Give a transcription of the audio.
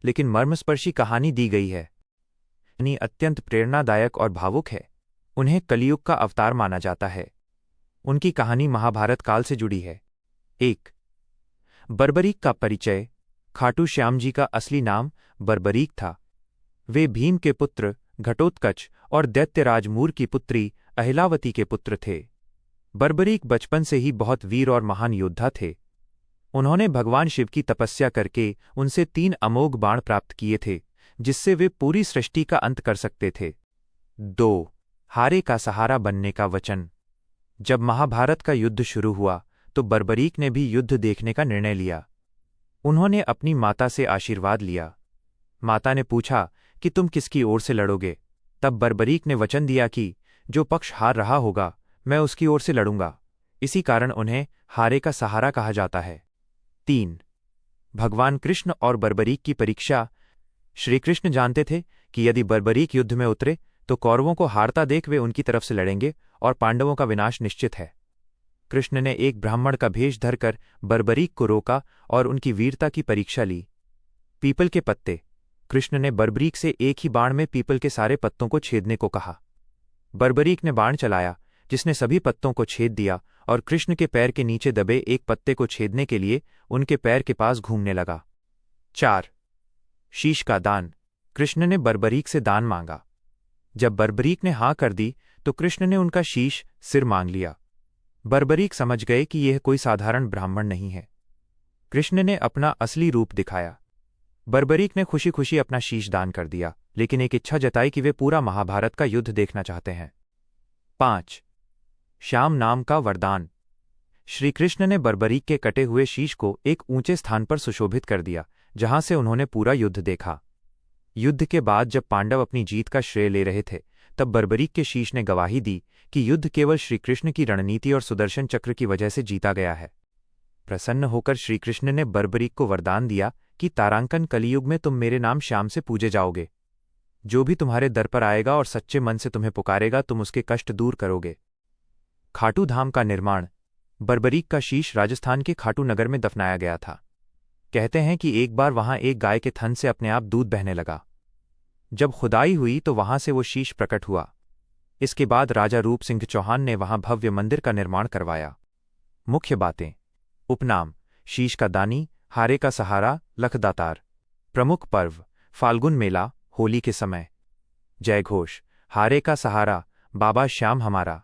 लेकिन मर्मस्पर्शी कहानी दी गई है। कहानी अत्यंत प्रेरणादायक और भावुक है। उन्हें कलियुग का अवतार माना जाता है। उनकी कहानी महाभारत काल से जुड़ी है। 1. बर्बरीक का परिचय। खाटू श्याम जी का असली नाम बर्बरीक था। वे भीम के पुत्र घटोत्कच और दैत्यराज मूर की पुत्री अहिलावती के पुत्र थे। बर्बरीक बचपन से ही बहुत वीर और महान योद्धा थे। उन्होंने भगवान शिव की तपस्या करके उनसे 3 अमोघ बाण प्राप्त किए थे, जिससे वे पूरी सृष्टि का अंत कर सकते थे। 2. हारे का सहारा बनने का वचन। जब महाभारत का युद्ध शुरू हुआ तो बर्बरीक ने भी युद्ध देखने का निर्णय लिया। उन्होंने अपनी माता से आशीर्वाद लिया। माता ने पूछा कि तुम किसकी ओर से लड़ोगे। तब बर्बरीक ने वचन दिया कि जो पक्ष हार रहा होगा मैं उसकी ओर से लड़ूंगा। इसी कारण उन्हें हारे का सहारा कहा जाता है। 3. भगवान कृष्ण और बर्बरीक की परीक्षा। श्री कृष्ण जानते थे कि यदि बर्बरीक युद्ध में उतरे तो कौरवों को हारता देख वे उनकी तरफ से लड़ेंगे और पांडवों का विनाश निश्चित है। कृष्ण ने एक ब्राह्मण का भेष धरकर बर्बरीक को रोका और उनकी वीरता की परीक्षा ली। पीपल के पत्ते। कृष्ण ने बर्बरीक से एक ही बाण में पीपल के सारे पत्तों को छेदने को कहा। बर्बरीक ने बाण चलाया, जिसने सभी पत्तों को छेद दिया और कृष्ण के पैर के नीचे दबे एक पत्ते को छेदने के लिए उनके पैर के पास घूमने लगा। 4. शीश का दान। कृष्ण ने बर्बरीक से दान मांगा। जब बर्बरीक ने हाँ कर दी तो कृष्ण ने उनका शीश सिर मांग लिया। बर्बरीक समझ गए कि यह कोई साधारण ब्राह्मण नहीं है। कृष्ण ने अपना असली रूप दिखाया। बर्बरीक ने खुशी खुशी अपना शीश दान कर दिया, लेकिन एक इच्छा जताई कि वे पूरा महाभारत का युद्ध देखना चाहते हैं। 5. श्याम नाम का वरदान। श्री कृष्ण ने बर्बरीक के कटे हुए शीश को एक ऊंचे स्थान पर सुशोभित कर दिया, जहां से उन्होंने पूरा युद्ध देखा। युद्ध के बाद जब पांडव अपनी जीत का श्रेय ले रहे थे, तब बर्बरीक के शीश ने गवाही दी कि युद्ध केवल श्रीकृष्ण की रणनीति और सुदर्शन चक्र की वजह से जीता गया है। प्रसन्न होकर श्रीकृष्ण ने बर्बरीक को वरदान दिया कि तारांकन कलियुग में तुम मेरे नाम श्याम से पूजे जाओगे। जो भी तुम्हारे दर पर आएगा और सच्चे मन से तुम्हें पुकारेगा तुम उसके कष्ट दूर करोगे। खाटू धाम का निर्माण। बर्बरीक का शीश राजस्थान के खाटू नगर में दफनाया गया था। कहते हैं कि एक बार वहां एक गाय के थन से अपने आप दूध बहने लगा। जब खुदाई हुई तो वहां से वो शीश प्रकट हुआ। इसके बाद राजा रूप सिंह चौहान ने वहां भव्य मंदिर का निर्माण करवाया। मुख्य बातें। उपनाम: शीश का दानी, हारे का सहारा, लखदातार। प्रमुख पर्व: फाल्गुन मेला, होली के समय। जयघोष: हारे का सहारा, बाबा श्याम हमारा।